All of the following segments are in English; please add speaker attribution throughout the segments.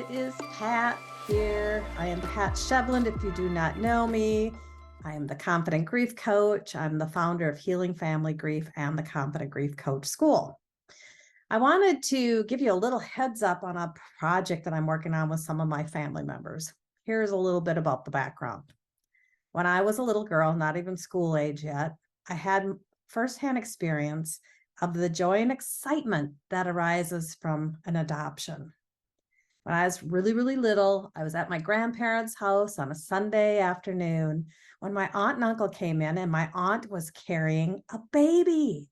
Speaker 1: it is Pat here. I am Pat Shevland. If you do not know me, I am the Confident Grief Coach. I'm the founder of Healing Family Grief and the Confident Grief Coach School. I wanted to give you a little heads up on a project that I'm working on with some of my family members. Here's a little bit about the background. When I was a little girl, not even school age yet, I had firsthand experience of the joy and excitement that arises from an adoption. When I was really, really little, I was at my grandparents' house on a Sunday afternoon when my aunt and uncle came in, and my aunt was carrying a baby.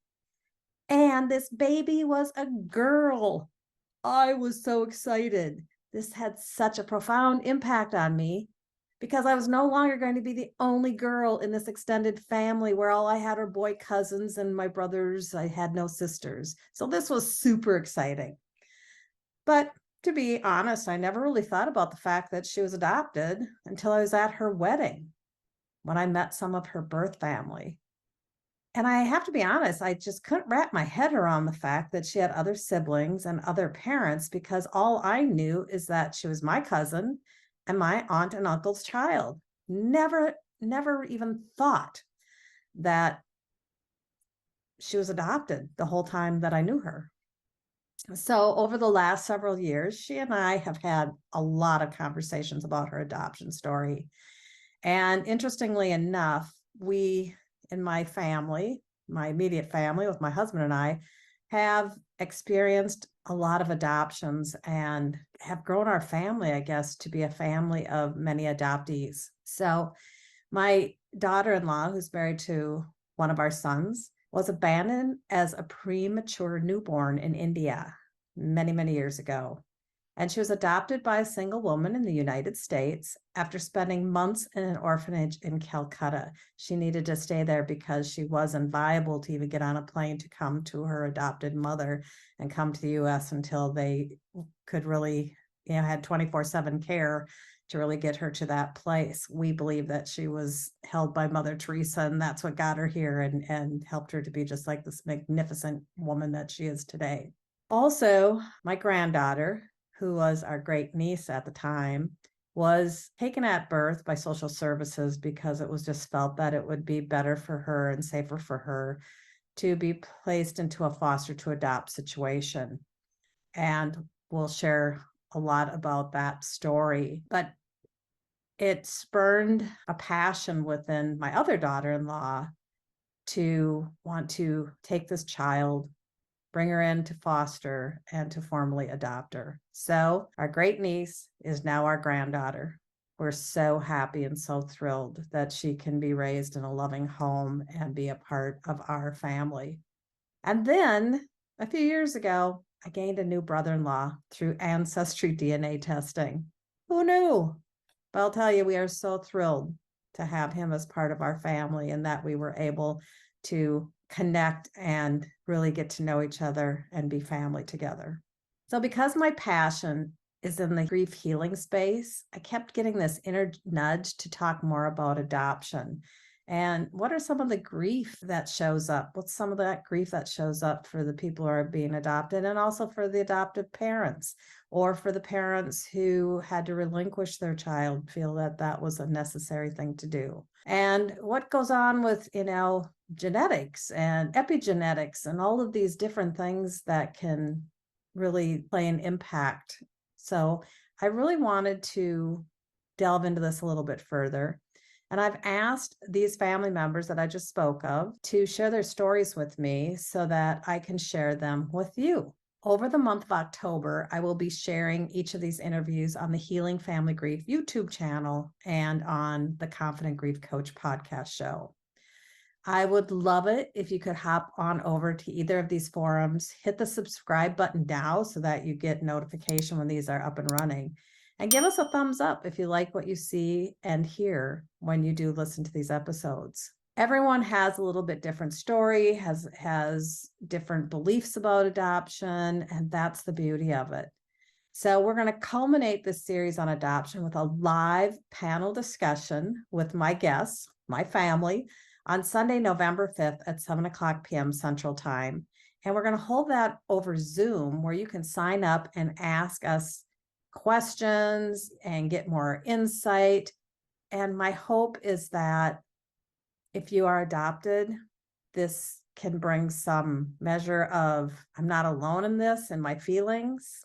Speaker 1: And this baby was a girl. I was so excited. This had such a profound impact on me because I was no longer going to be the only girl in this extended family where all I had were boy cousins and my brothers. I had no sisters. So this was super exciting. But to be honest, I never really thought about the fact that she was adopted until I was at her wedding when I met some of her birth family. And I have to be honest, I just couldn't wrap my head around the fact that she had other siblings and other parents, because all I knew is that she was my cousin and my aunt and uncle's child. Never even thought that she was adopted the whole time that I knew her. So over the last several years, she and I have had a lot of conversations about her adoption story. And interestingly enough, we in my family, my immediate family with my husband and I, have experienced a lot of adoptions and have grown our family, I guess, to be a family of many adoptees. So my daughter-in-law, who's married to one of our sons, was abandoned as a premature newborn in India many, many years ago. And she was adopted by a single woman in the United States after spending months in an orphanage in Calcutta. She needed to stay there because she wasn't viable to even get on a plane to come to her adopted mother and come to the US until they could really, had 24/7 care to really get her to that place. We believe that she was held by Mother Teresa, and that's what got her here and helped her to be just like this magnificent woman that she is today. Also, my granddaughter, who was our great niece at the time, was taken at birth by social services because it was just felt that it would be better for her and safer for her to be placed into a foster to adopt situation. And we'll share a lot about that story. But it spurned a passion within my other daughter-in-law to want to take this child, bring her in to foster, and to formally adopt her. So our great niece is now our granddaughter. We're so happy and so thrilled that she can be raised in a loving home and be a part of our family. And then a few years ago, I gained a new brother-in-law through ancestry DNA testing. Who knew? But I'll tell you, we are so thrilled to have him as part of our family and that we were able to connect and really get to know each other and be family together. So because my passion is in the grief healing space, I kept getting this inner nudge to talk more about adoption. And what are some of the grief that shows up? What's some of that grief that shows up for the people who are being adopted, and also for the adoptive parents, or for the parents who had to relinquish their child, feel that that was a necessary thing to do? And what goes on with, genetics and epigenetics and all of these different things that can really play an impact. So I really wanted to delve into this a little bit further. And I've asked these family members that I just spoke of to share their stories with me so that I can share them with you. Over the month of October, I will be sharing each of these interviews on the Healing Family Grief YouTube channel and on the Confident Grief Coach podcast show. I would love it if you could hop on over to either of these forums, hit the subscribe button now so that you get notification when these are up and running, and give us a thumbs up if you like what you see and hear when you do listen to these episodes. Everyone has a little bit different story, has different beliefs about adoption, and that's the beauty of it. So we're going to culminate this series on adoption with a live panel discussion with my guests, my family, on Sunday, November 5th at 7:00 p.m. Central Time. And we're going to hold that over Zoom, where you can sign up and ask us questions and get more insight. And my hope is that if you are adopted, this can bring some measure of, I'm not alone in this and my feelings.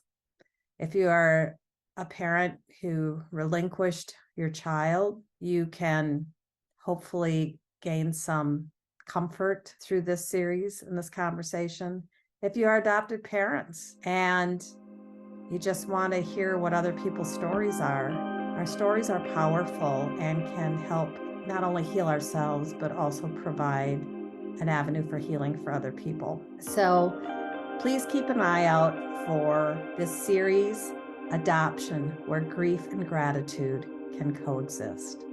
Speaker 1: If you are a parent who relinquished your child, you can hopefully gain some comfort through this series and this conversation. If you are adopted parents and you just want to hear what other people's stories are, our stories are powerful and can help not only heal ourselves, but also provide an avenue for healing for other people. So please keep an eye out for this series, Adoption, where grief and gratitude can coexist.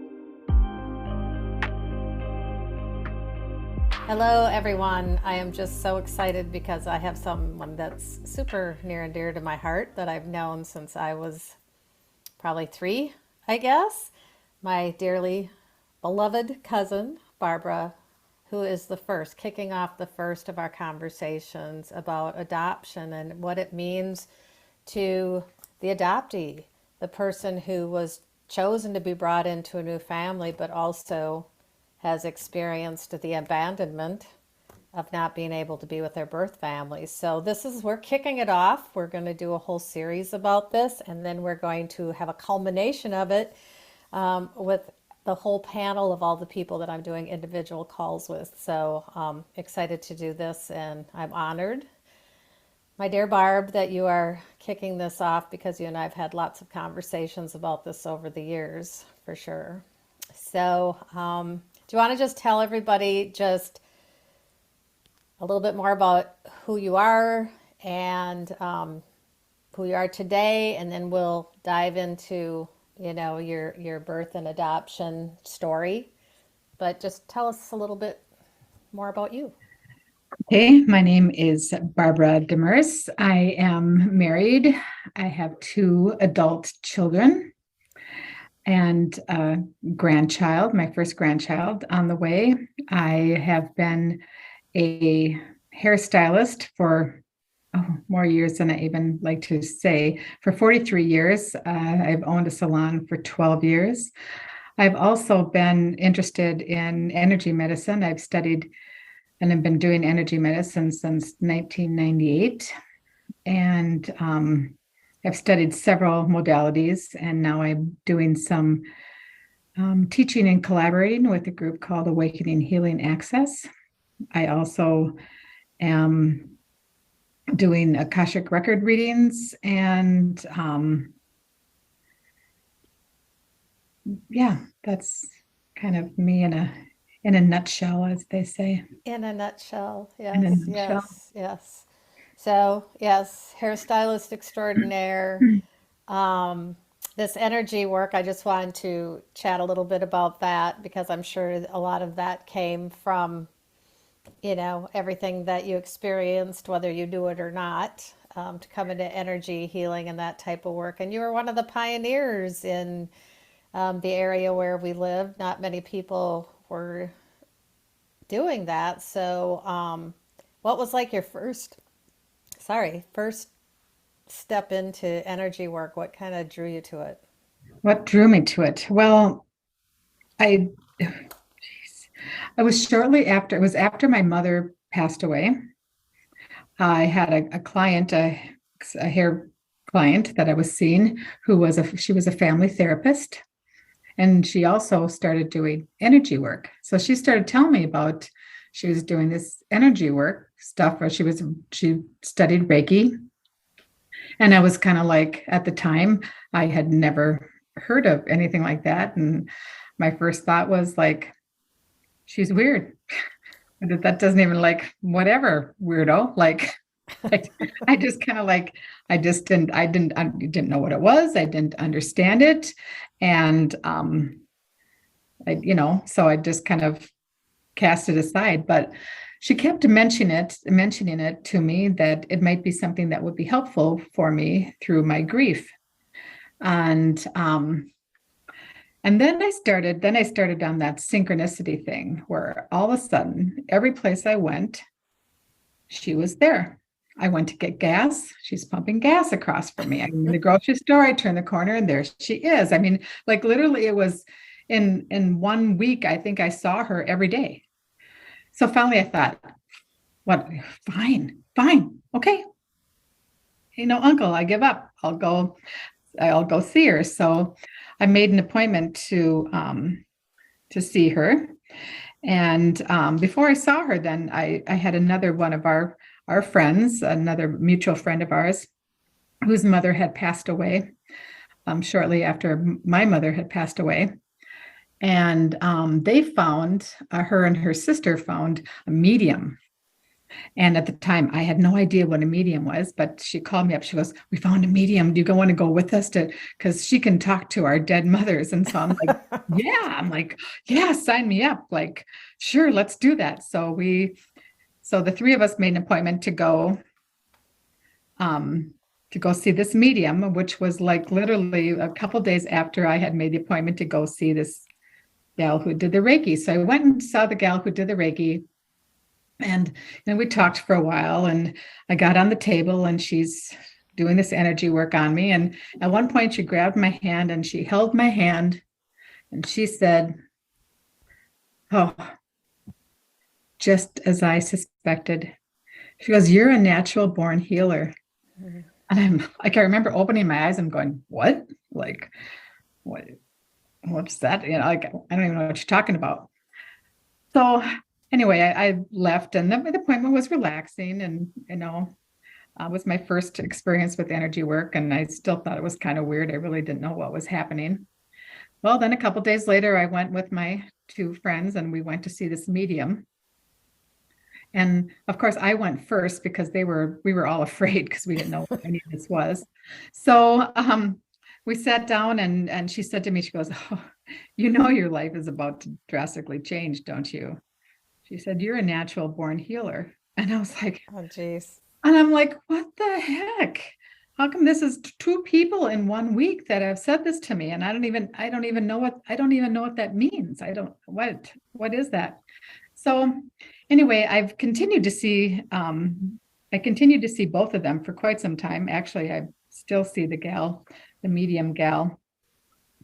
Speaker 2: Hello, everyone. I am just so excited because I have someone that's super near and dear to my heart that I've known since I was probably 3, I guess. My dearly beloved cousin, Barbara, who is kicking off the first of our conversations about adoption and what it means to the adoptee, the person who was chosen to be brought into a new family, but also has experienced the abandonment of not being able to be with their birth family. So we're kicking it off. We're going to do a whole series about this, and then we're going to have a culmination of it with the whole panel of all the people that I'm doing individual calls with. So excited to do this, and I'm honored, my dear Barb, that you are kicking this off, because you and I have had lots of conversations about this over the years, for sure. So do you want to just tell everybody just a little bit more about who you are and who you are today, and then we'll dive into, your birth and adoption story. But just tell us a little bit more about you.
Speaker 3: Okay, my name is Barbara DeMers. I am married. I have 2 adult children and a grandchild, my first grandchild on the way. I have been a hairstylist for more years than I even like to say. For 43 years, I've owned a salon for 12 years. I've also been interested in energy medicine. I've studied and I've been doing energy medicine since 1998. And I've studied several modalities, and now I'm doing some teaching and collaborating with a group called Awakening Healing Access. I also am doing Akashic record readings, and that's kind of me in a nutshell, as they say.
Speaker 2: In a nutshell, yes,
Speaker 3: In a nutshell.
Speaker 2: yes. So, yes, hairstylist extraordinaire. This energy work, I just wanted to chat a little bit about that, because I'm sure a lot of that came from, everything that you experienced, whether you do it or not, to come into energy healing and that type of work. And you were one of the pioneers in the area where we live. Not many people were doing that. So, what was like your first step into energy work? What kind of drew you to it?
Speaker 3: What drew me to it? Well, I was it was after my mother passed away. I had a client, a hair client that I was seeing, she was a family therapist, and she also started doing energy work. So she started telling me about, she was doing this energy work stuff where she studied Reiki. And I was kind of like, at the time, I had never heard of anything like that. And my first thought was like, she's weird. That doesn't even, like, whatever, weirdo. Like, I just kind of like, I didn't know what it was. I didn't understand it. And, so I just kind of cast it aside. But she kept mentioning it to me, that it might be something that would be helpful for me through my grief. And then I started on that synchronicity thing, where all of a sudden, every place I went, she was there. I went to get gas. She's pumping gas across from me. I'm in the grocery store. I turn the corner and there she is. I mean, like literally it was in 1 week, I think I saw her every day. So finally I thought, what? Fine. Okay. Uncle, I give up. I'll go see her. So I made an appointment to see her. And before I saw her, then I had another one of our friends, another mutual friend of ours, whose mother had passed away shortly after my mother had passed away. And they found, her and her sister found a medium. And at the time, I had no idea what a medium was, but she called me up. She goes, "We found a medium. Do you want to go with us because she can talk to our dead mothers?" And so I'm like, yeah, sign me up. Like, sure, let's do that. So the three of us made an appointment to go see this medium, which was like literally a couple days after I had made the appointment to go see this gal who did the Reiki. So I went and saw the gal who did the Reiki. And we talked for a while, and I got on the table and she's doing this energy work on me. And at one point she grabbed my hand and she held my hand and she said, "Oh, just as I suspected." She goes, "You're a natural born healer." Mm-hmm. And I'm like, I remember opening my eyes and going, "What? Like, what's that?" Like, I don't even know what you're talking about. So anyway, I left, and the appointment was relaxing, and it was my first experience with energy work, and I still thought it was kind of weird. I really didn't know what was happening. Well, then a couple of days later, I went with my two friends, and we went to see this medium. And of course, I went first because we were all afraid because we didn't know what any of this was. So we sat down, and she said to me, she goes, "Oh, your life is about to drastically change, don't you?" She said, "You're a natural born healer." And I was like,
Speaker 2: oh, geez.
Speaker 3: And I'm like, what the heck? How come this is two people in 1 week that have said this to me? And I don't even know what that means. What is that? So anyway, I continued to see both of them for quite some time. Actually, I still see the medium gal.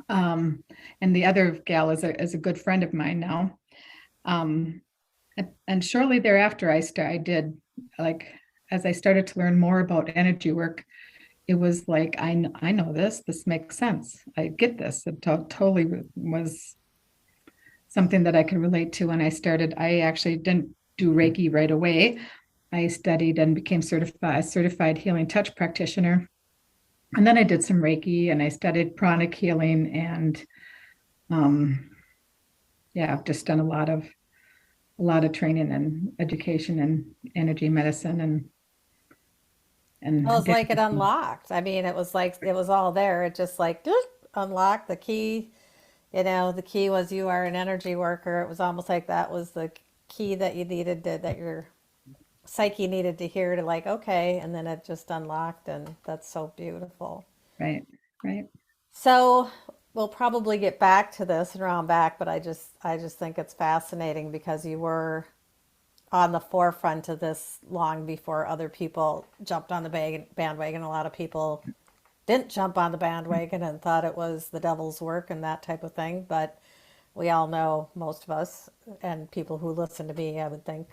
Speaker 3: And the other gal is a good friend of mine now. And shortly thereafter, I did, like, as I started to learn more about energy work, it was like, I know this makes sense. I get this. It totally was something that I could relate to. When I actually didn't do Reiki right away. I studied and became certified healing touch practitioner. And then I did some Reiki, and I studied pranic healing, and I've just done a lot of training and education and energy medicine and
Speaker 2: Well, it's like it unlocked. I mean, it was like it was all there. It just like unlocked the key. The key was you are an energy worker. It was almost like that was the key that you needed that your psyche needed to hear to, like, okay, and then it just unlocked, and that's so beautiful.
Speaker 3: Right.
Speaker 2: So we'll probably get back to this and round back, but I just think it's fascinating because you were on the forefront of this long before other people jumped on the bandwagon. A lot of people didn't jump on the bandwagon and thought it was the devil's work and that type of thing. But we all know, most of us, and people who listen to me, I would think,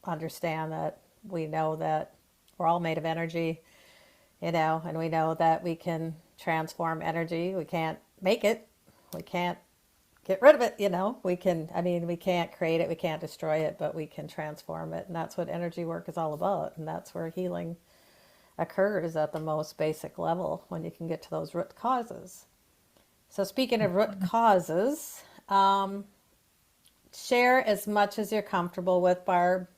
Speaker 2: understand that we know that we're all made of energy, and we know that we can transform energy. We can't make it. We can't get rid of it. We can't create it. We can't destroy it, but we can transform it. And that's what energy work is all about. And that's where healing occurs at the most basic level, when you can get to those root causes. So speaking of root causes, share as much as you're comfortable with, Barb,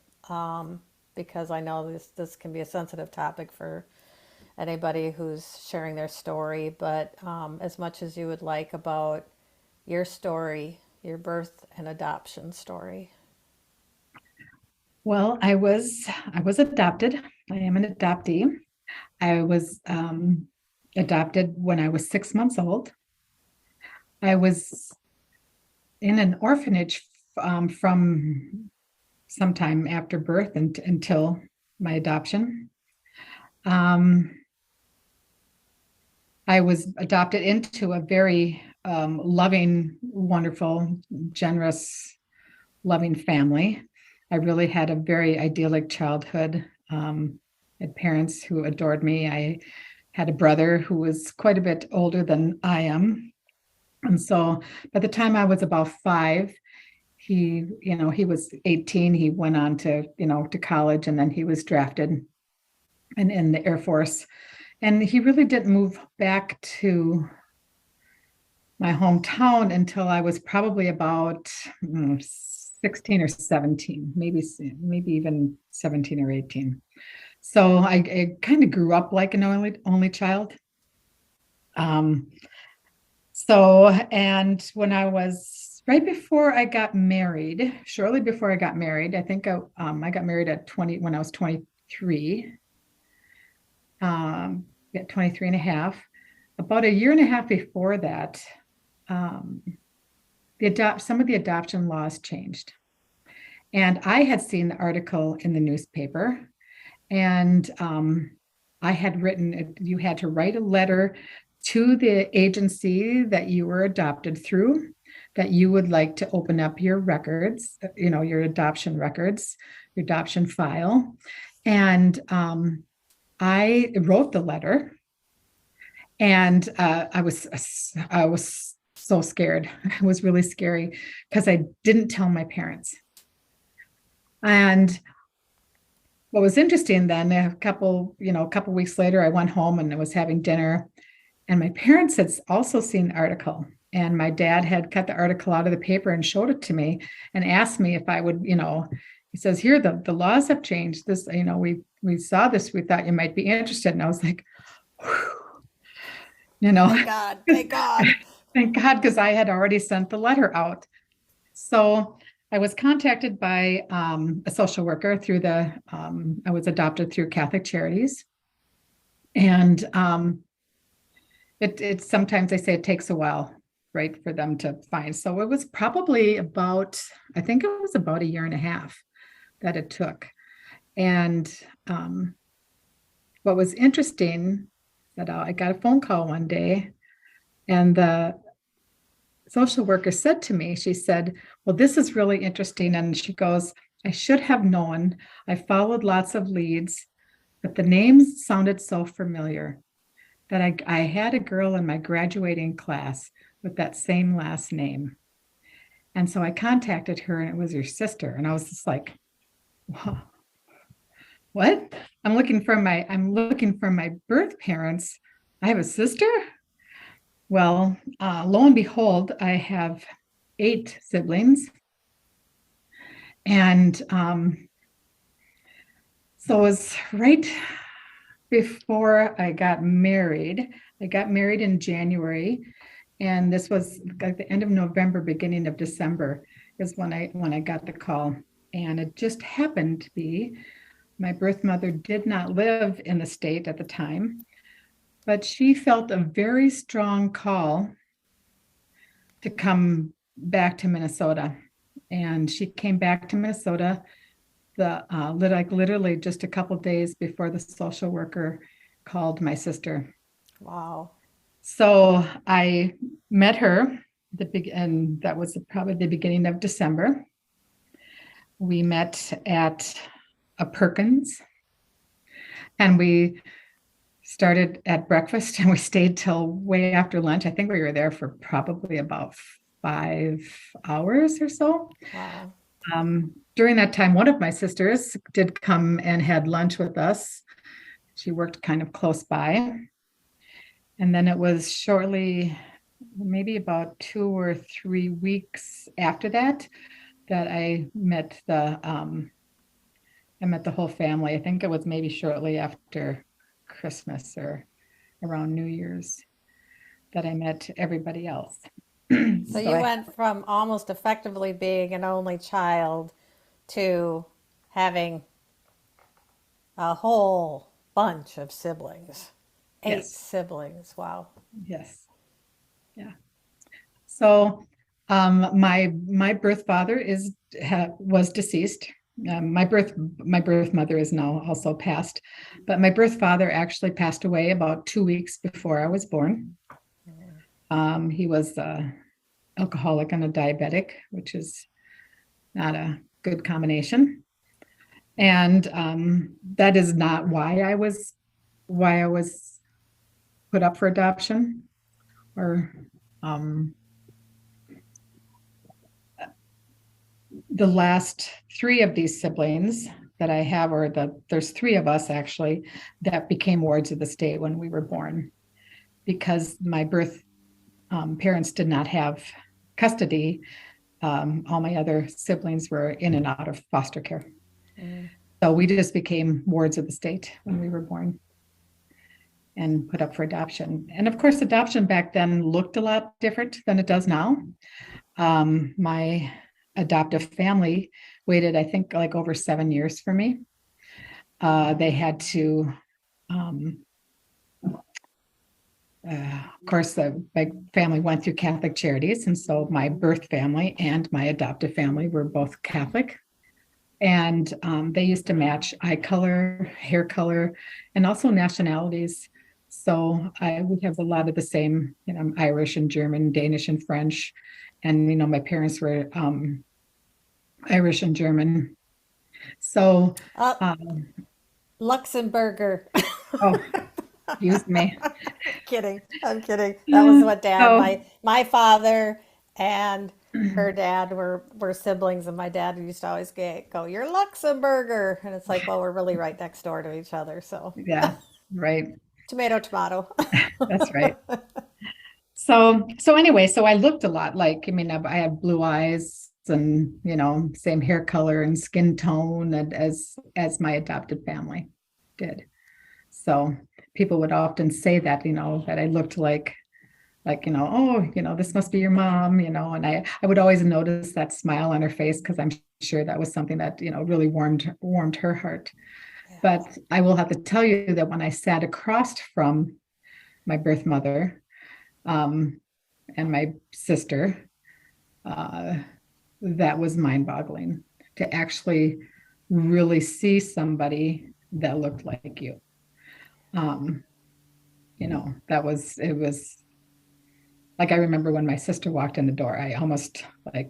Speaker 2: because I know this can be a sensitive topic for anybody who's sharing their story, but as much as you would like about your story, your birth and adoption story.
Speaker 3: Well, I was adopted. I am an adoptee. I was adopted when I was 6 months old. I was in an orphanage from sometime after birth until my adoption. I was adopted into a very loving, wonderful, generous, loving family. I really had a very idyllic childhood. Had parents who adored me. I had a brother who was quite a bit older than I am. And so by the time I was about 5, he was 18. He went on to college, and then he was drafted and in the Air Force. And he really didn't move back to my hometown until I was probably about 16 or 17, maybe even 17 or 18. So I kind of grew up like an only child. And when I was right before I got married, shortly before I got married, I think I got married at 20 when I was 23. At 23 and a half. About a year and a half before that, some of the adoption laws changed. And I had seen the article in the newspaper, and I had written, you had to write a letter to the agency that you were adopted through, that you would like to open up your records, your adoption records, your adoption file. And I wrote the letter, and I was so scared. It was really scary because I didn't tell my parents. And what was interesting then, a couple weeks later, I went home and I was having dinner, and my parents had also seen the article, and my dad had cut the article out of the paper and showed it to me and asked me if I would, he says, here, the laws have changed. This, we saw this, we thought you might be interested. And I was like,
Speaker 2: Thank God, thank God.
Speaker 3: Thank God, because I had already sent the letter out. So I was contacted by a social worker through I was adopted through Catholic Charities. And it sometimes they say it takes a while, right, for them to find. So it was probably I think it was about a year and a half that it took. And what was interesting, that I got a phone call one day, and the social worker said to me, she said, well, this is really interesting. And she goes, I should have known. I followed lots of leads, but the names sounded so familiar that I had a girl in my graduating class with that same last name. And so I contacted her, and it was your sister. And I was just like, wow, what? I'm looking for my birth parents. I have a sister? Well, lo and behold, I have 8 siblings. And so it was right before I got married. I got married in January, and this was like the end of November, beginning of December is when I got the call. And it just happened to be my birth mother did not live in the state at the time, but she felt a very strong call to come back to Minnesota. And she came back to Minnesota literally just a couple of days before the social worker called my sister.
Speaker 2: Wow.
Speaker 3: So I met her, and that was probably the beginning of December. We met at a Perkins, and we started at breakfast, and we stayed till way after lunch. I think we were there for probably about 5 hours or so.
Speaker 2: Wow.
Speaker 3: During that time, one of my sisters did come and had lunch with us. She worked kind of close by. And then it was shortly, maybe about 2 or 3 weeks after that, that I met the whole family. I think it was maybe shortly after Christmas or around New Year's that I met everybody else.
Speaker 2: So you went from almost effectively being an only child to having a whole bunch of siblings. 8
Speaker 3: Yes.
Speaker 2: siblings. Wow.
Speaker 3: Yes. Yeah. So my birth father was deceased. My birth mother is now also passed, but my birth father actually passed away about 2 weeks before I was born. He was alcoholic and a diabetic, which is not a good combination. And that is not why I was put up for adoption, or the last three of these siblings that I have, there's three of us actually that became wards of the state when we were born, because my birth parents did not have custody. All my other siblings were in and out of foster care. So we just became wards of the state when we were born and put up for adoption. And of course, adoption back then looked a lot different than it does now. My adoptive family waited, I think, like over 7 years for me. They had to, of course, my family went through Catholic Charities, and so my birth family and my adoptive family were both Catholic. And they used to match eye color, hair color, and also nationalities. So we have a lot of the same, Irish and German, Danish and French. And, my parents were Irish and German. So.
Speaker 2: Luxembourger.
Speaker 3: Oh, excuse me.
Speaker 2: I'm kidding. That was what Dad, my father and her dad were siblings, and my dad used to always go, "You're Luxembourger," and it's like, well, we're really right next door to each other, so
Speaker 3: Yeah, right.
Speaker 2: Tomato, tomato.
Speaker 3: That's right. So anyway, so I looked a lot like, I have blue eyes and, same hair color and skin tone as my adopted family did. So people would often say that, that I looked like, this must be your mom, and I would always notice that smile on her face, because I'm sure that was something that, really warmed her heart. But I will have to tell you that when I sat across from my birth mother and my sister, that was mind-boggling, to actually really see somebody that looked like you. It was like, I remember when my sister walked in the door, I almost I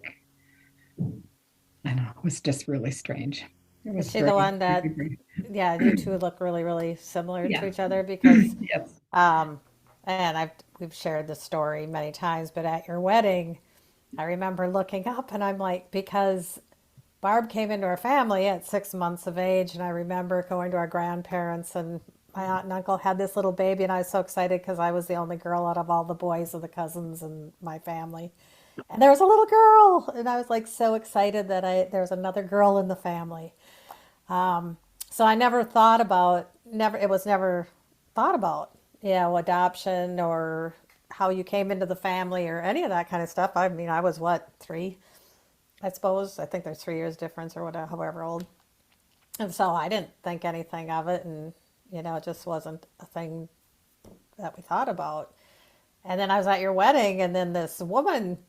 Speaker 3: don't know, it was just really strange.
Speaker 2: Is she the one that, yeah, you two look really, really similar to each other? Because,
Speaker 3: yes.
Speaker 2: And we've shared this story many times, but at your wedding, I remember looking up and I'm like, because Barb came into our family at 6 months of age, and I remember going to our grandparents, and my aunt and uncle had this little baby, and I was so excited because I was the only girl out of all the boys of the cousins in my family. And there was a little girl, and I was like so excited that there was another girl in the family. So I never thought about, it was never thought about, adoption or how you came into the family or any of that kind of stuff. I mean, I was what, 3, I suppose. I think there's 3 years difference or whatever, however old. And so I didn't think anything of it, and, it just wasn't a thing that we thought about. And then I was at your wedding, and then this woman,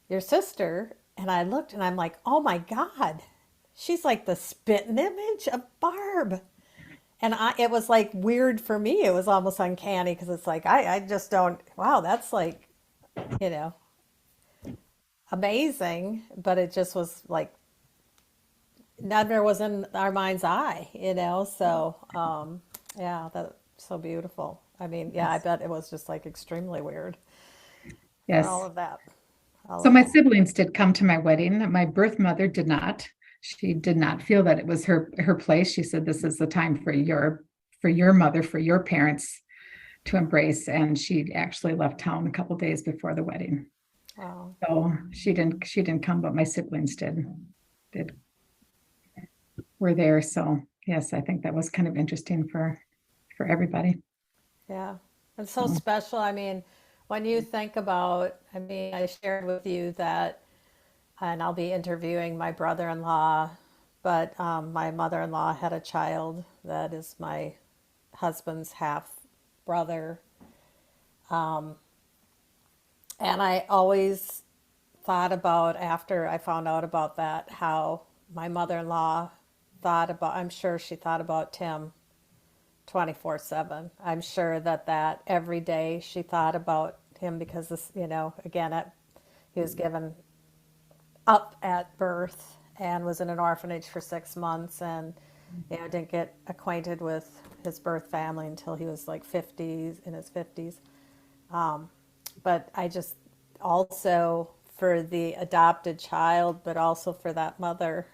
Speaker 2: your sister, and I looked and I'm like, oh my God, she's like the spitting image of Barb. And it was like weird for me. It was almost uncanny, because it's like, I just don't, wow, that's like, amazing. But it just was like, never was in our mind's eye, so, yeah, that's so beautiful. I mean, yeah, I bet it was just like extremely weird.
Speaker 3: Yes.
Speaker 2: All of that.
Speaker 3: So my siblings did come to my wedding. My birth mother did not. She did not feel that it was her place. She said, this is the time for your mother, for your parents to embrace. And she actually left town a couple of days before the wedding.
Speaker 2: Wow.
Speaker 3: So she didn't come, but my siblings did were there. So yes, I think that was kind of interesting for everybody.
Speaker 2: Yeah. It's so special. I mean, when you think about, I shared with you that, and I'll be interviewing my brother-in-law, but my mother-in-law had a child that is my husband's half brother. And I always thought about, after I found out about that, how my mother-in-law I'm sure she thought about Tim 24/7. I'm sure that every day she thought about him because this, again, he was given up at birth and was in an orphanage for 6 months, and didn't get acquainted with his birth family until he was like in his 50s. But I just also for the adopted child, but also for that mother,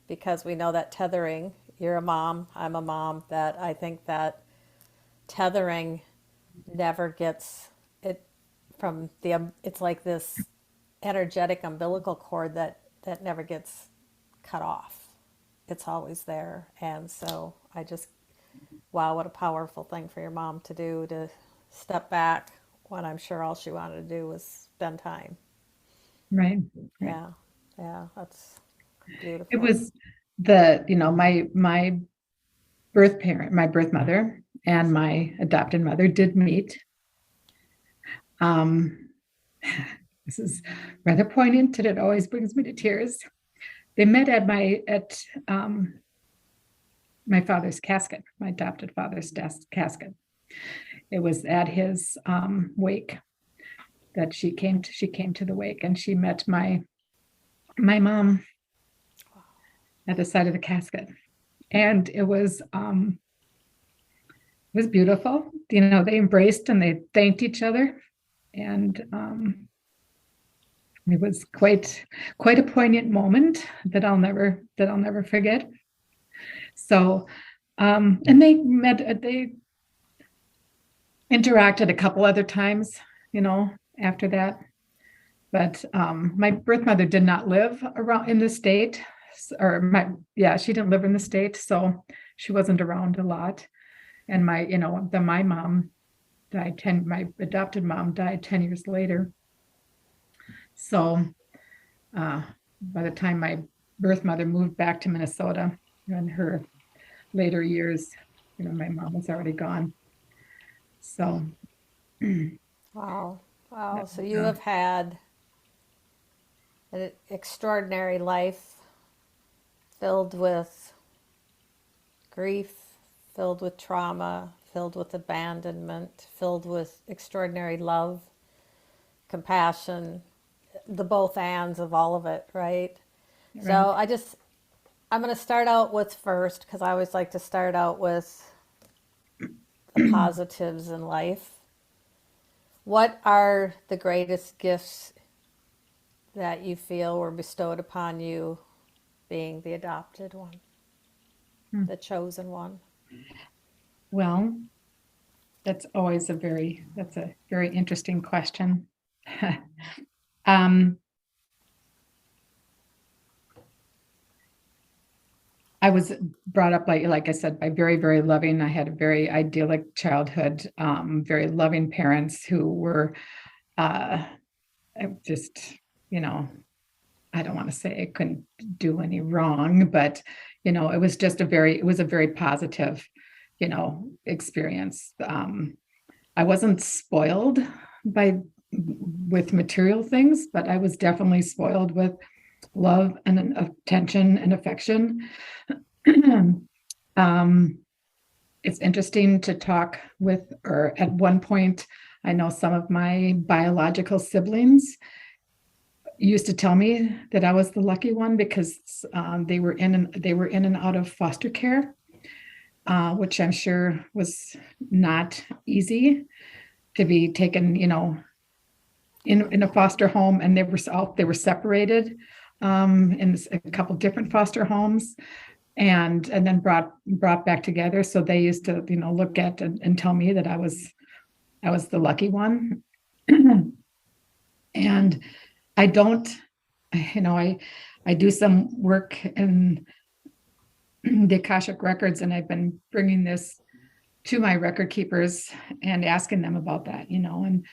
Speaker 2: because we know that tethering, you're a mom, I'm a mom, that I think that tethering never gets it from it's like this energetic umbilical cord that never gets cut off. It's always there. And so wow, what a powerful thing for your mom to do, to step back when I'm sure all she wanted to do was spend time.
Speaker 3: Right.
Speaker 2: Yeah. Yeah. That's beautiful.
Speaker 3: It was my birth mother and my adopted mother did meet. This is rather poignant, and it always brings me to tears. They met at my father's casket, my adopted father's casket. It was at his wake that she came to the wake, and she met my mom at the side of the casket, and it was beautiful. They embraced and they thanked each other, and it was quite a poignant moment that I'll never forget. So, and they interacted a couple other times, after that. But my birth mother did not live around in the state, she didn't live in the state, so she wasn't around a lot. And my mom died my adopted mom died 10 years later. So by the time my birth mother moved back to Minnesota in her later years, my mom was already gone. So
Speaker 2: wow. So you have had an extraordinary life filled with grief, filled with trauma, filled with abandonment, filled with extraordinary love, compassion, the both ands of all of it, right? So I'm going to start out with first, because I always like to start out with the positives in life. What are the greatest gifts that you feel were bestowed upon you being the adopted one, the chosen one?
Speaker 3: Well, that's always a very interesting question. I was brought up, like I said, by very, very loving. I had a very idyllic childhood, very loving parents who were just, I don't want to say I couldn't do any wrong, but, it was just a very positive, experience. I wasn't spoiled with material things, but I was definitely spoiled with love and attention and affection. It's interesting to talk with, or at one point, I know some of my biological siblings used to tell me that I was the lucky one because they were in and out of foster care, which I'm sure was not easy to be taken, in a foster home, and they were separated in a couple different foster homes, and then brought back together. So they used to, look at and tell me that I was the lucky one. And I don't, I do some work in the Akashic records, and I've been bringing this to my record keepers and asking them about that, and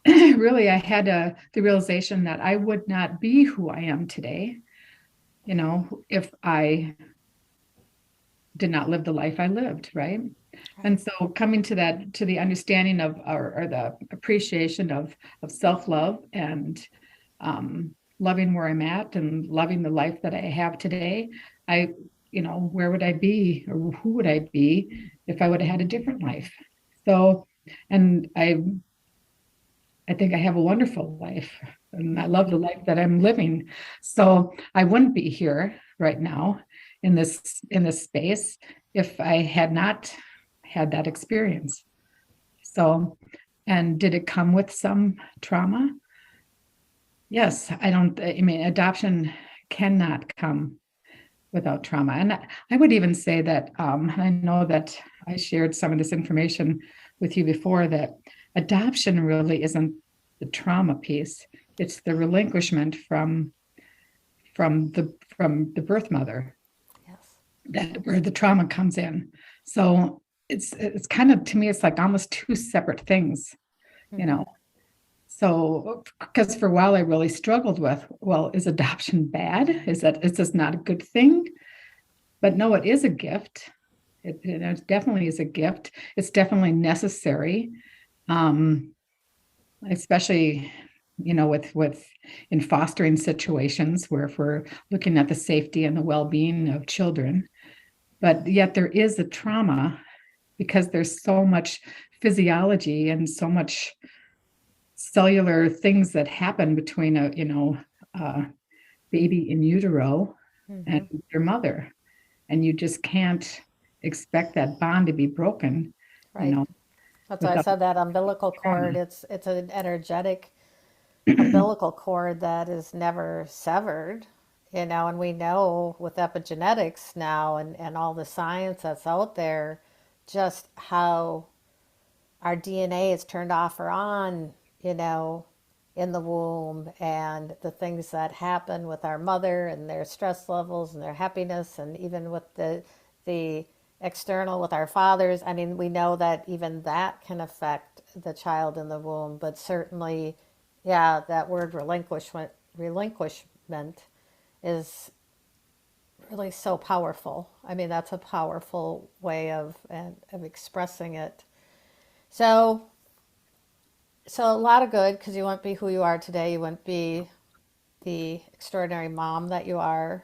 Speaker 3: really I had the realization that I would not be who I am today, if I did not live the life I lived, right? And so coming to the understanding of, or the appreciation of self-love and loving where I'm at and loving the life that I have today, I where would I be, or who would I be if I would have had a different life? So, and I think I have a wonderful life, and I love the life that I'm living. So I wouldn't be here right now in this space if I had not had that experience. So, and did it come with some trauma? Yes, I mean, adoption cannot come without trauma. And I would even say that I know that I shared some of this information with you before, that adoption really isn't the trauma piece. It's the relinquishment from the birth mother,
Speaker 2: Yes.
Speaker 3: that where the trauma comes in. So it's kind of, to me, it's like almost two separate things, you know. So, because for a while I really struggled with, well, is adoption bad? Is this not a good thing? But no, it is a gift. It definitely is a gift. It's definitely necessary, especially, with in fostering situations where if we're looking at the safety and the well-being of children. But yet there is a trauma because there's so much physiology and so much cellular things that happen between a baby in utero and your mother, and you just can't expect that bond to be broken,
Speaker 2: Right. That's why I
Speaker 3: without
Speaker 2: said that umbilical cord,
Speaker 3: trauma.
Speaker 2: it's an energetic umbilical cord that is never severed, and we know with epigenetics now and all the science that's out there, just how our DNA is turned off or on, in the womb, and the things that happen with our mother and their stress levels and their happiness, and even with the external with our fathers. I mean, we know that even that can affect the child in the womb, but certainly, yeah, that word relinquishment is really so powerful. I mean, that's a powerful way of expressing it. So, so a lot of good, because you wouldn't be who you are today. You wouldn't be the extraordinary mom that you are,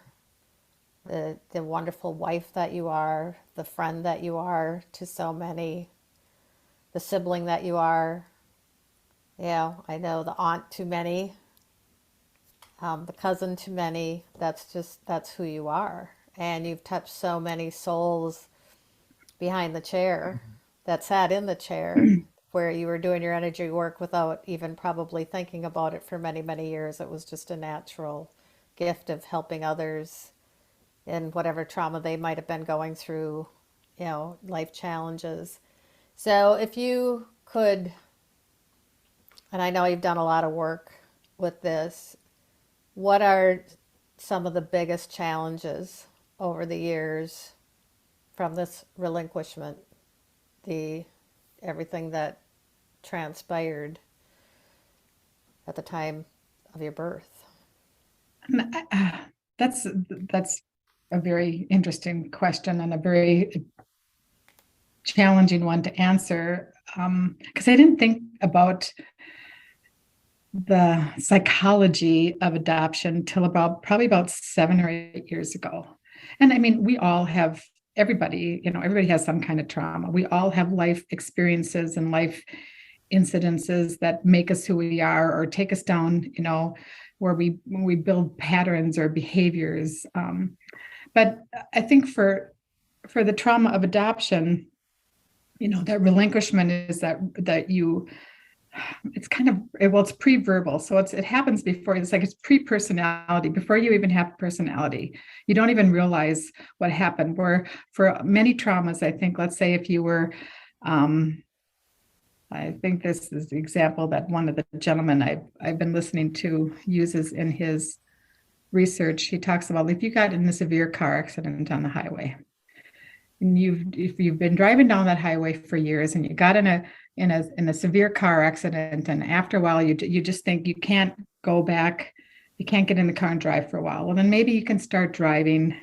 Speaker 2: the wonderful wife that you are, the friend that you are to so many, the sibling that you are. Yeah, I know, the aunt to many, the cousin to many. That's who you are. And you've touched so many souls behind the chair that sat in the chair where you were doing your energy work without even probably thinking about it for many, many years. It was just a natural gift of helping others in whatever trauma they might have been going through, life challenges. So if you could, and I know you've done a lot of work with this, what are some of the biggest challenges over the years from this relinquishment, the everything that transpired at the time of your birth?
Speaker 3: That's a very interesting question and a very challenging one to answer, because I didn't think about the psychology of adoption till probably about 7 or 8 years ago. And I mean, everybody has some kind of trauma. We all have life experiences and life incidences that make us who we are or take us down, where we build patterns or behaviors. But I think for the trauma of adoption, that relinquishment is that you, it's kind of, well, it's pre-verbal. So it happens before, it's like it's pre-personality, before you even have personality. You don't even realize what happened. Where for many traumas, I think, let's say if you were, I think this is the example that one of the gentlemen I've been listening to uses in his research. He talks about if you got in a severe car accident on the highway, and if you've been driving down that highway for years and you got in a severe car accident, and after a while you just think you can't go back, you can't get in the car and drive for a while. Well, then maybe you can start driving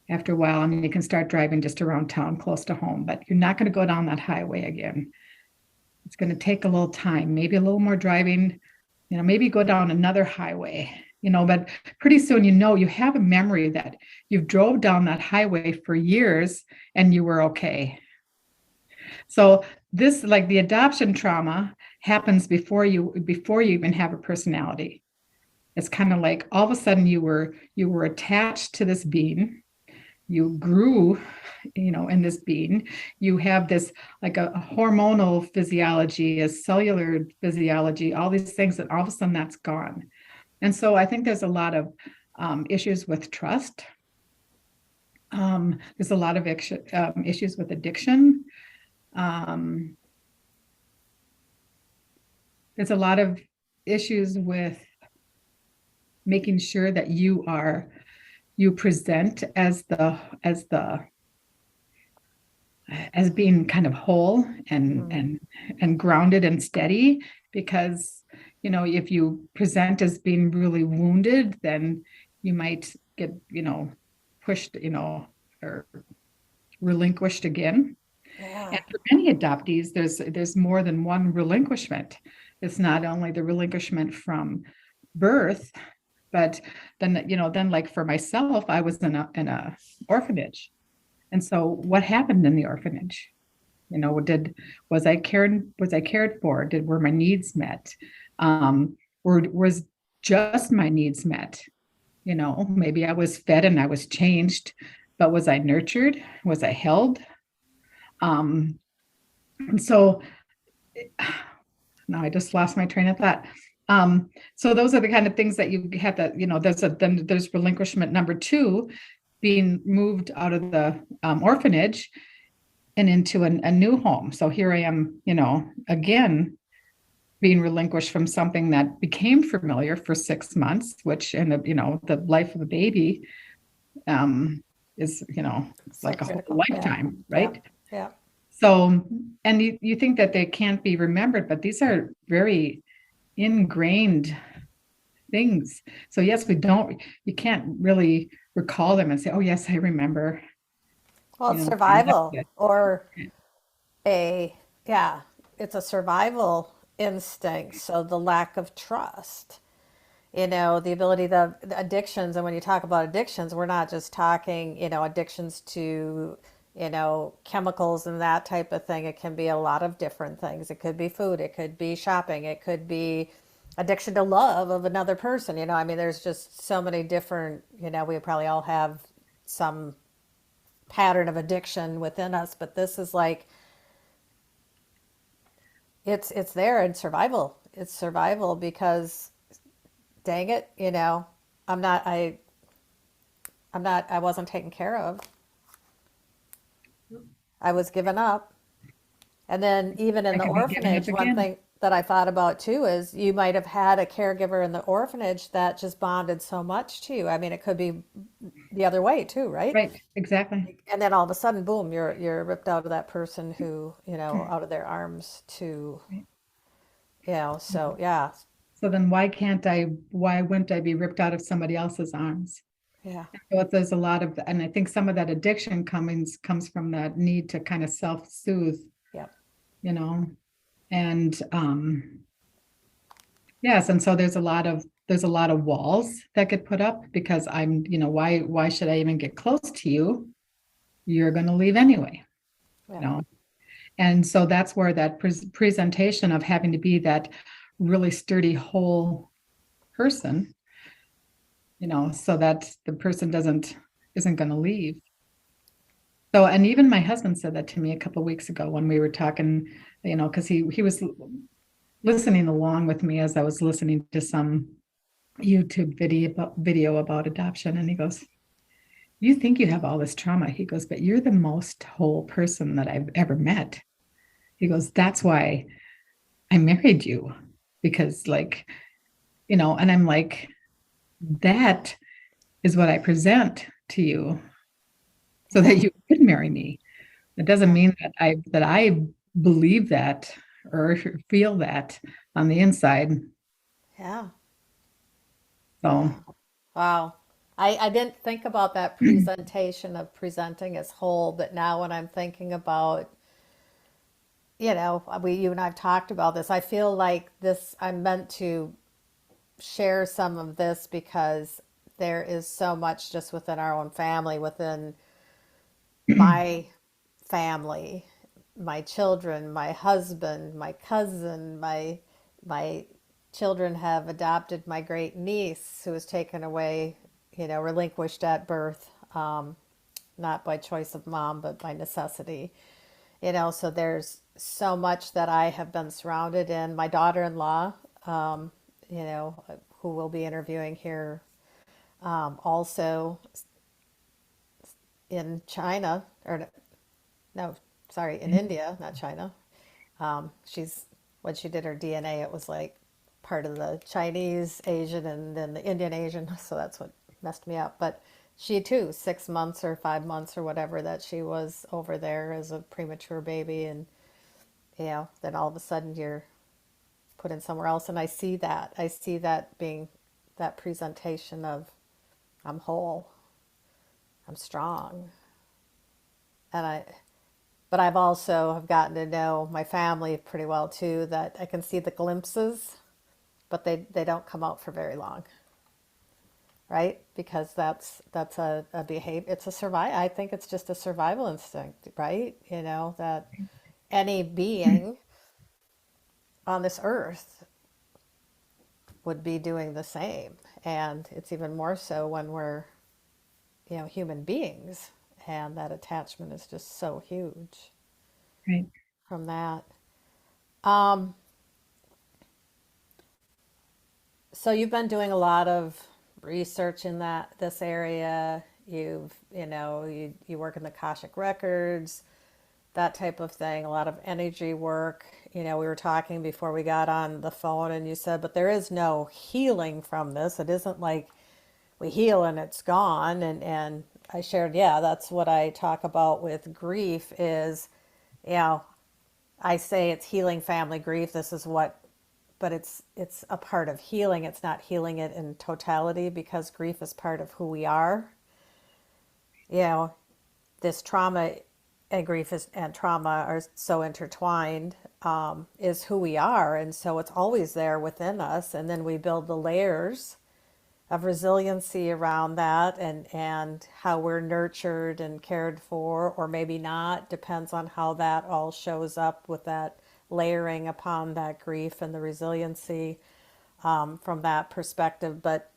Speaker 3: after a while. I mean, you can start driving just around town, close to home, but you're not going to go down that highway again. It's going to take a little time, maybe a little more driving, maybe go down another highway, but pretty soon, you have a memory that you drove down that highway for years and you were okay. So this, like the adoption trauma happens before you even have a personality. It's kind of like all of a sudden you were attached to this being. You grew, in this being. You have this like a hormonal physiology, a cellular physiology, all these things that all of a sudden that's gone. And so I think there's a lot of issues with trust. There's a lot of issues with addiction. There's a lot of issues with making sure that you present as being kind of whole and grounded and steady, because if you present as being really wounded, then you might get pushed or relinquished again.
Speaker 2: Yeah.
Speaker 3: And for many adoptees, there's more than one relinquishment. It's not only the relinquishment from birth, but then like for myself, I was in a orphanage. And so what happened in the orphanage? Was I cared for? Were my needs met? Was just my needs met? Maybe I was fed and I was changed, but was I nurtured? Was I held? And so now I just lost my train of thought. So those are the kind of things that you have to, there's relinquishment number 2, being moved out of the orphanage and into a new home. So here I am, again, being relinquished from something that became familiar for 6 months, which in the life of a baby is, like a whole lifetime, right?
Speaker 2: Yeah.
Speaker 3: So, and you think that they can't be remembered, but these are very ingrained things. So yes, you can't really recall them and say, oh yes, I remember.
Speaker 2: Well, it's survival or it's a survival instinct. So the lack of trust, the ability, the addictions. And when you talk about addictions, we're not just talking, addictions to, chemicals and that type of thing. It can be a lot of different things. It could be food. It could be shopping. It could be addiction to love of another person. There's just so many different, we probably all have some pattern of addiction within us, but this is like, it's there in survival. It's survival because dang it, I wasn't taken care of. I was given up. And then even in the orphanage, one thing that I thought about too is you might have had a caregiver in the orphanage that just bonded so much to you. It could be the other way too, right?
Speaker 3: Right, exactly.
Speaker 2: And then all of a sudden, boom, you're ripped out of that person who, out of their arms to, so yeah.
Speaker 3: So then why wouldn't I be ripped out of somebody else's arms?
Speaker 2: Yeah.
Speaker 3: So there's a lot of, and I think some of that addiction comes from that need to kind of self-soothe.
Speaker 2: Yeah.
Speaker 3: And yes, and so there's a lot of walls that get put up because I'm, why should I even get close to you? You're going to leave anyway.
Speaker 2: Yeah.
Speaker 3: And so that's where that presentation of having to be that really sturdy whole person, so that the person isn't going to leave. So, and even my husband said that to me a couple of weeks ago when we were talking, because he was listening along with me as I was listening to some YouTube video about adoption. And he goes, you think you have all this trauma. He goes, but you're the most whole person that I've ever met. He goes, that's why I married you, because and I'm like, that is what I present to you so that you could marry me. It doesn't mean that I believe that or feel that on the inside.
Speaker 2: Yeah.
Speaker 3: So.
Speaker 2: Wow. I didn't think about that presentation of presenting as whole, but now when I'm thinking about, you and I've talked about this, I feel like I'm meant to share some of this because there is so much just within our own family, within my family, my children, my husband, my cousin, my children have adopted my great niece who was taken away, relinquished at birth, not by choice of mom, but by necessity. So there's so much that I have been surrounded in. My daughter-in-law, you know, who we'll be interviewing here, also in China, or no, sorry, in India, not China. She's when she did her DNA, it was like part of the Chinese Asian and then the Indian Asian, so that's what messed me up. But she too, 6 months or 5 months or whatever that she was over there as a premature baby, and then all of a sudden you're put in somewhere else, and I see that. I see that being that presentation of I'm whole, I'm strong, and but I've also have gotten to know my family pretty well too, that I can see the glimpses, but they don't come out for very long, right? Because that's a behavior, it's a survival. I think it's just a survival instinct, right? That any being on this earth would be doing the same. And it's even more so when we're, human beings, and that attachment is just so huge
Speaker 3: Right.
Speaker 2: from that. Um, So you've been doing a lot of research in this area. You work in the Akashic records, that type of thing, a lot of energy work. We were talking before we got on the phone and you said, but there is no healing from this. It isn't like we heal and it's gone. And I shared, yeah, that's what I talk about with grief is, you know, I say it's healing family grief. This is what, but it's a part of healing. It's not healing it in totality because grief is part of who we are. You know, this trauma and grief and trauma are so intertwined, is who we are. And so it's always there within us. And then we build the layers of resiliency around that, and how we're nurtured and cared for, or maybe not, depends on how that all shows up with that layering upon that grief and the resiliency, from that perspective. But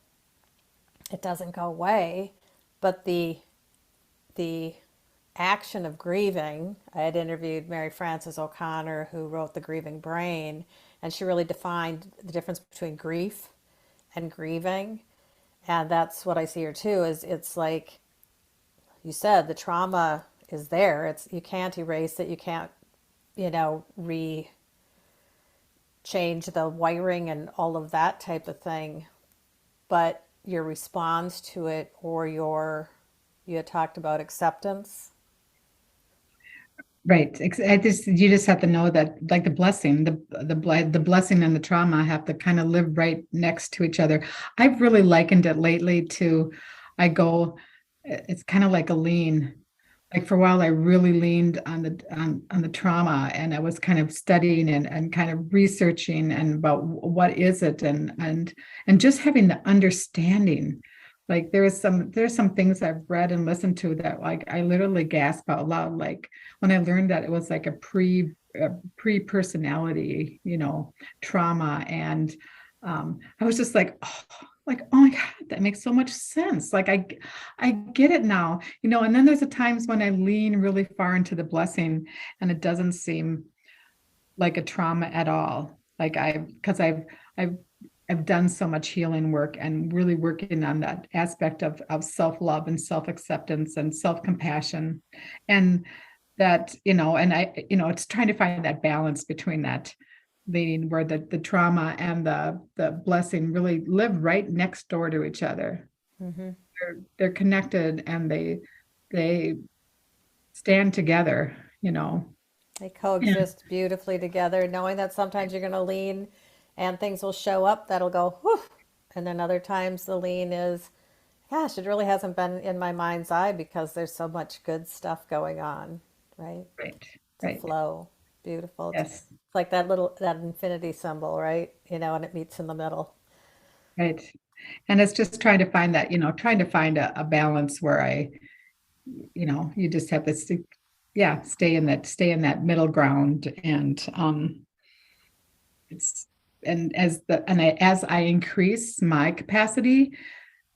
Speaker 2: it doesn't go away. But the action of grieving, I had interviewed Mary Frances O'Connor, who wrote The Grieving Brain, and she really defined the difference between grief and grieving. And that's what I see here too, is it's like you said, the trauma is there. You can't erase it. You can't, re change the wiring and all of that type of thing. But your response to it, or you had talked about acceptance.
Speaker 3: Right. You just have to know that, like, the blessing, the blessing and the trauma have to kind of live right next to each other. I've really likened it lately to, it's kind of like a lean. Like, for a while, I really leaned on the trauma, and I was kind of studying and kind of researching and about what is it, and just having the understanding. Like, there's some things I've read and listened to that, like, I literally gasp out loud. Like, when I learned that it was like a pre personality, trauma, and I was just like, oh my God, that makes so much sense. Like, I get it now, and then there's the times when I lean really far into the blessing and it doesn't seem like a trauma at all. Like, because I've done so much healing work and really working on that aspect of self-love and self-acceptance and self-compassion. And that, and it's trying to find that balance between that leading, where the trauma and the blessing really live right next door to each other.
Speaker 2: Mm-hmm.
Speaker 3: They're connected, and they stand together.
Speaker 2: They
Speaker 3: Yeah.
Speaker 2: coexist beautifully together, knowing that sometimes you're going to lean and things will show up that'll go, whew. And then other times the lean is, gosh, it really hasn't been in my mind's eye because there's so much good stuff going on, right?
Speaker 3: Right.
Speaker 2: It's a
Speaker 3: Right.
Speaker 2: flow. Beautiful. It's
Speaker 3: Yes.
Speaker 2: like that infinity symbol, right? And it meets in the middle.
Speaker 3: Right. And it's just trying to find that, trying to find a balance where you just have to stay in that middle ground. And it's and as I increase my capacity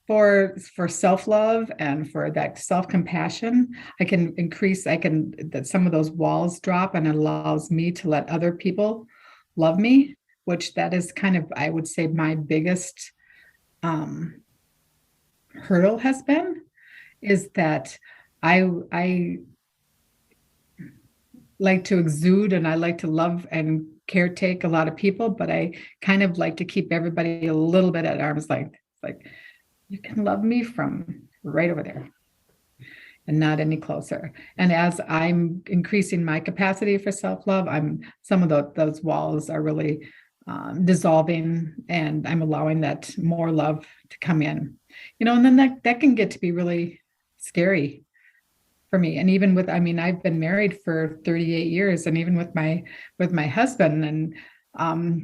Speaker 3: for self-love and for that self-compassion, that some of those walls drop, and it allows me to let other people love me, which that is kind of, I would say, my biggest hurdle has been, is that I like to exude and I like to love and caretake a lot of people, but I kind of like to keep everybody a little bit at arm's length. Like, you can love me from right over there and not any closer. And as I'm increasing my capacity for self-love, some of those walls are really dissolving, and I'm allowing that more love to come in, and then that can get to be really scary for me. And even I've been married for 38 years, and even with my husband, and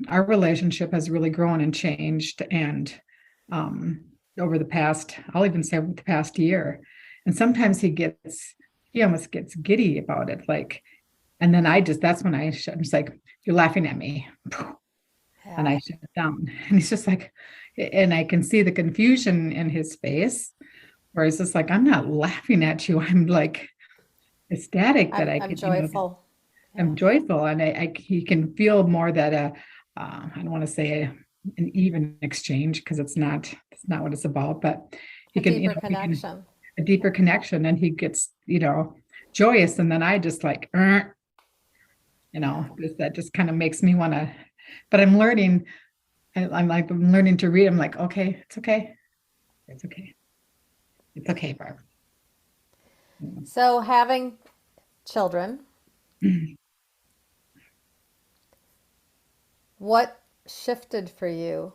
Speaker 3: our relationship has really grown and changed. And over the past, I'll even say over the past year. And sometimes he almost gets giddy about it. And then that's when I'm just like, you're laughing at me. And I shut it down. And he's just like, and I can see the confusion in his face, where it's just like, I'm not laughing at you. I'm like ecstatic that
Speaker 2: I'm joyful.
Speaker 3: I'm joyful. And he can feel more that I don't want to say an even exchange, because it's not what it's about, but he can, a deeper connection, and he gets, joyous. And then I just like, that just kind of makes me want to, but I'm learning to read. I'm like, okay, it's okay. It's okay. It's okay, Barb.
Speaker 2: So having children, what shifted for you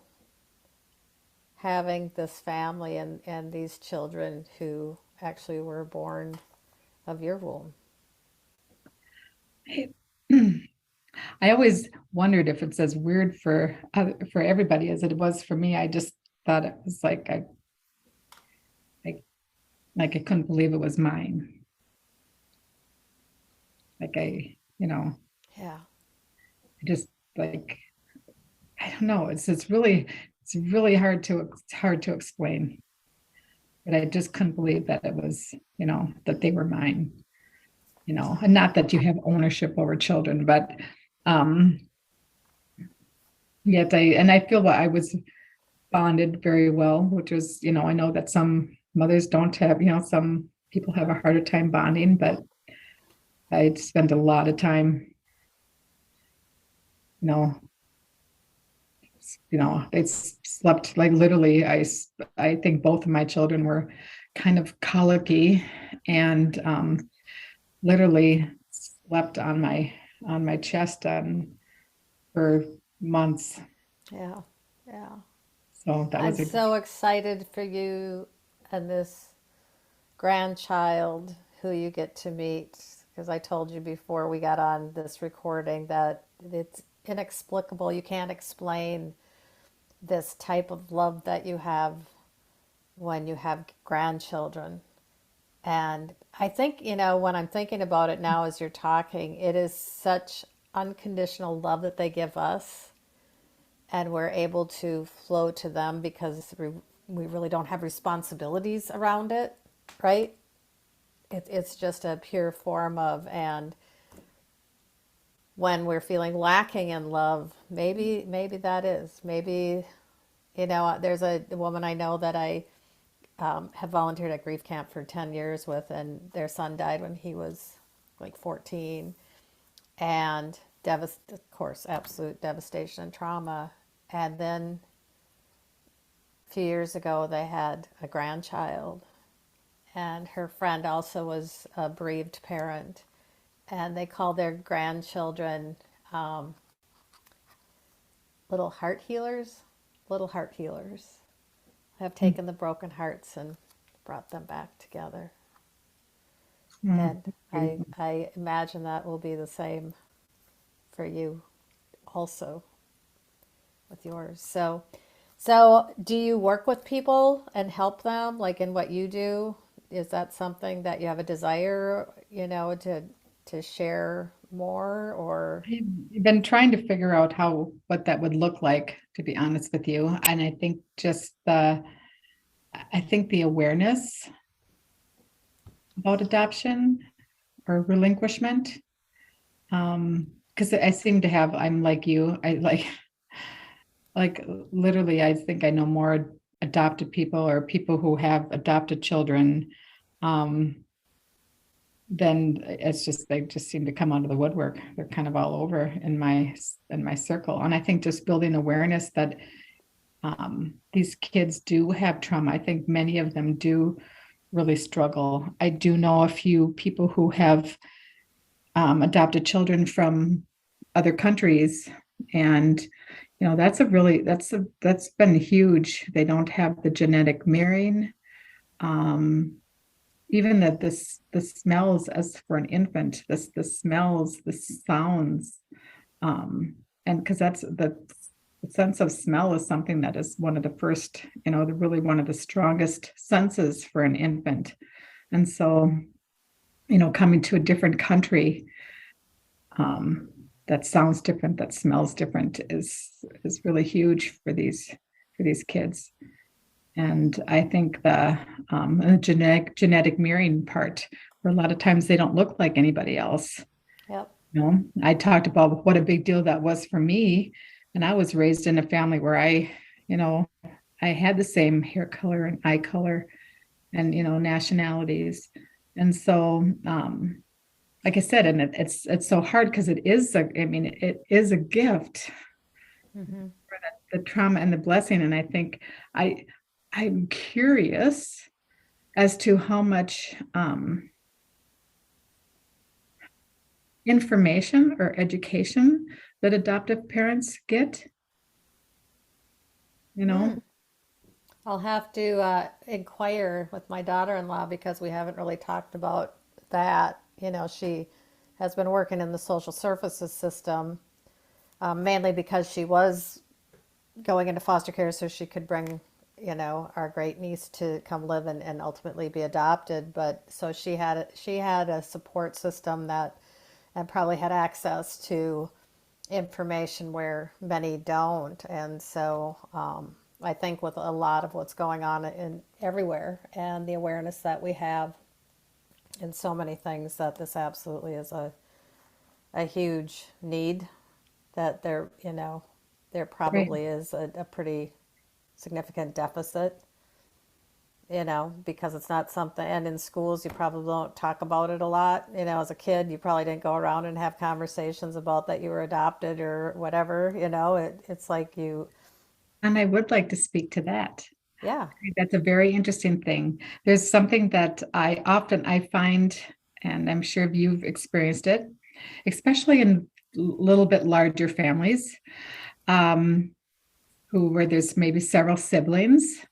Speaker 2: having this family and these children who actually were born of your womb?
Speaker 3: I always wondered if it's as weird for everybody as it was for me. I just thought it was like I couldn't believe it was mine.
Speaker 2: Yeah.
Speaker 3: Just like, I don't know. It's really hard to explain. But I just couldn't believe that it was, that they were mine. And not that you have ownership over children, but yet I feel that I was bonded very well, which was, I know that some mothers don't have, some people have a harder time bonding, but I spent a lot of time, they slept like literally. I think both of my children were kind of colicky, and literally slept on my chest for months.
Speaker 2: Yeah.
Speaker 3: So that was
Speaker 2: I'm so excited for you and this grandchild who you get to meet, because I told you before we got on this recording that it's inexplicable. You can't explain this type of love that you have when you have grandchildren. And I think, when I'm thinking about it now as you're talking, it is such unconditional love that they give us. And we're able to flow to them because we really don't have responsibilities around it, right? It's just a pure form of, and when we're feeling lacking in love, maybe there's a woman I know that I have volunteered at grief camp for 10 years with, and their son died when he was like 14, and of course, absolute devastation and trauma. And then a few years ago, they had a grandchild, and her friend also was a bereaved parent, and they call their grandchildren little heart healers. Little heart healers have taken the broken hearts and brought them back together. And I imagine that will be the same for you also with yours. So So, do you work with people and help them, like in what you do? Is that something that you have a desire, to share more or?
Speaker 3: I've been trying to figure out what that would look like, to be honest with you. And I think I think the awareness about adoption or relinquishment, because I seem to have, I'm like you, like literally, I think I know more adopted people or people who have adopted children, um, then it's just they just seem to come out of the woodwork. They're kind of all over in my circle. And I think just building awareness that these kids do have trauma. I think many of them do really struggle. I do know a few people who have adopted children from other countries, and that's been huge. They don't have the genetic mirroring. Even that the smells, as for an infant, the smells, the sounds, and because that's the sense of smell is something that is one of the first, really one of the strongest senses for an infant. And so, coming to a different country, that sounds different, that smells different is really huge for these kids. And I think the genetic mirroring part, where a lot of times they don't look like anybody else.
Speaker 2: Yep.
Speaker 3: I talked about what a big deal that was for me. And I was raised in a family where I had the same hair color and eye color and, nationalities. And so, like I said, and it's so hard because it is a gift,
Speaker 2: Mm-hmm.
Speaker 3: the trauma and the blessing. And I think I'm curious as to how much information or education that adoptive parents get, you know.
Speaker 2: I'll have to inquire with my daughter-in-law because we haven't really talked about that. She has been working in the social services system, mainly because she was going into foster care so she could bring, our great niece to come live and ultimately be adopted. But so she had a support system that and probably had access to information where many don't. And so I think with a lot of what's going on in everywhere and the awareness that we have in so many things, that this absolutely is a huge need, that there
Speaker 3: Right.
Speaker 2: probably is a pretty significant deficit, because it's not something, and in schools, you probably don't talk about it a lot. As a kid, you probably didn't go around and have conversations about that you were adopted or whatever, it's like
Speaker 3: And I would like to speak to that.
Speaker 2: yeah.
Speaker 3: That's a very interesting thing. There's something that I find, and I'm sure you've experienced it, especially in little bit larger families, um, where there's maybe several siblings.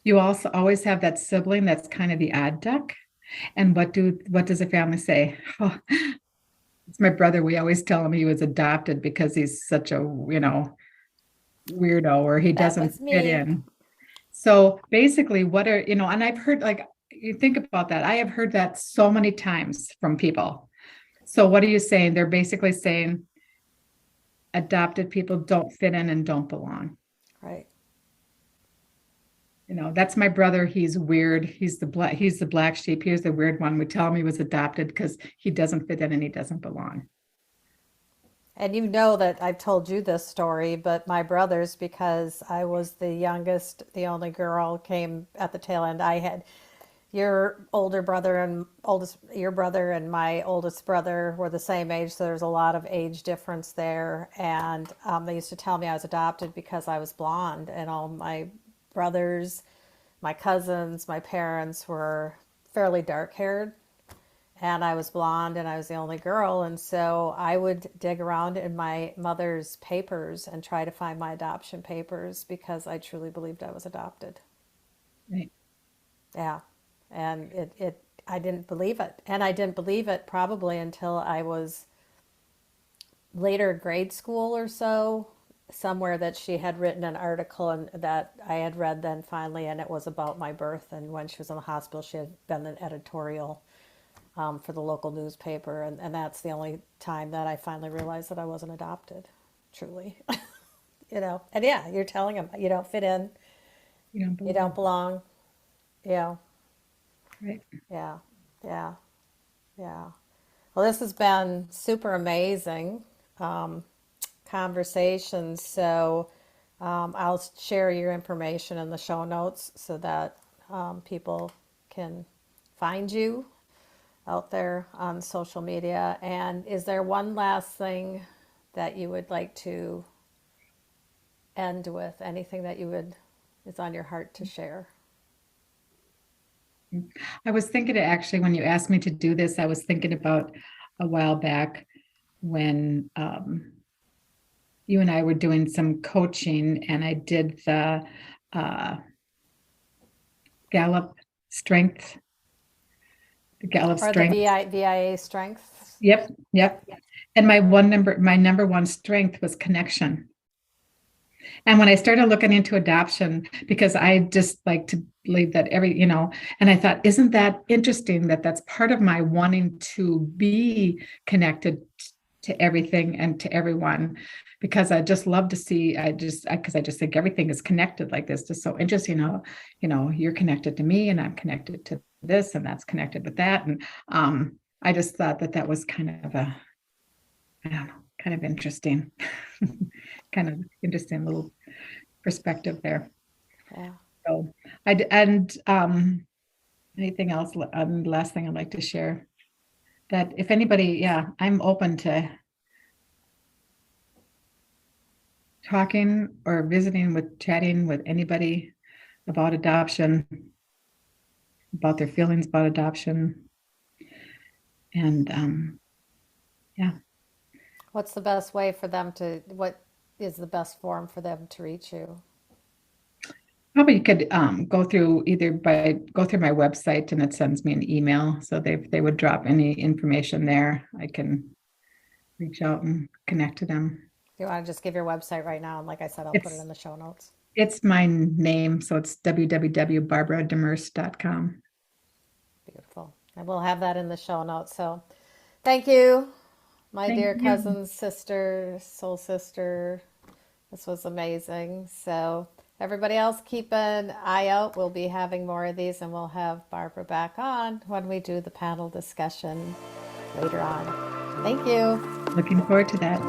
Speaker 3: You also always have that sibling that's kind of the odd duck. And what does a family say? Oh, it's my brother. We always tell him he was adopted because he's such a, weirdo, or he
Speaker 2: That
Speaker 3: doesn't
Speaker 2: was
Speaker 3: fit
Speaker 2: me.
Speaker 3: in. So basically, and I've heard, like, you think about that. I have heard that so many times from people. So what are you saying? They're basically saying adopted people don't fit in and don't belong.
Speaker 2: Right.
Speaker 3: That's my brother. He's weird. He's the black sheep. He's the weird one. We tell him he was adopted because he doesn't fit in and he doesn't belong.
Speaker 2: And you know that I've told you this story, but my brothers, because I was the youngest, the only girl, came at the tail end. I had your brother and my oldest brother were the same age, so there's a lot of age difference there. And they used to tell me I was adopted because I was blonde, and all my brothers, my cousins, my parents were fairly dark haired, and I was blonde and I was the only girl. And so I would dig around in my mother's papers and try to find my adoption papers because I truly believed I was adopted.
Speaker 3: Right.
Speaker 2: Yeah. And I didn't believe it. And I didn't believe it probably until I was later grade school or so. somewhere that she had written an article and that I had read then finally, and it was about my birth. And when she was in the hospital, she had been an editorial for the local newspaper. And that's the only time that I finally realized that I wasn't adopted, truly. And yeah, you're telling them you don't fit in, you don't belong. Yeah,
Speaker 3: Right.
Speaker 2: yeah, yeah, yeah. Well, this has been super amazing conversation. So I'll share your information in the show notes so that people can find you out there on social media. And is there one last thing that you would like to end with? Anything that is on your heart to share?
Speaker 3: I was thinking actually, when you asked me to do this, I was thinking about a while back when you and I were doing some coaching, and I did the Gallup strength, the Gallup
Speaker 2: Or the
Speaker 3: strength.
Speaker 2: VIA strength?
Speaker 3: Yep. And my number one strength was connection. And when I started looking into adoption, because I just like to believe that and I thought, isn't that interesting that that's part of my wanting to be connected to everything and to everyone, because I just love to see, because I just think everything is connected like this. Just so interesting how, you're connected to me and I'm connected to this and that's connected with that. And I just thought that was kind of kind of interesting, kind of interesting little perspective there.
Speaker 2: Yeah.
Speaker 3: So anything else? Last thing I'd like to share, that if anybody, I'm open to talking or chatting with anybody about adoption, about their feelings about adoption. And
Speaker 2: What is the best form for them to reach you?
Speaker 3: probably you could go through my website, and it sends me an email. So they would drop any information there. I can reach out and connect to them.
Speaker 2: Do you want to just give your website right now? And like I said, I'll put it in the show notes.
Speaker 3: It's my name, so it's www.barbaraDeMers.com.
Speaker 2: Beautiful. And we'll have that in the show notes. So thank you, my dear
Speaker 3: you.
Speaker 2: cousin, sister, soul sister. This was amazing. So everybody else, keep an eye out. We'll be having more of these, and we'll have Barbara back on when we do the panel discussion later on. Thank you.
Speaker 3: Looking forward to that.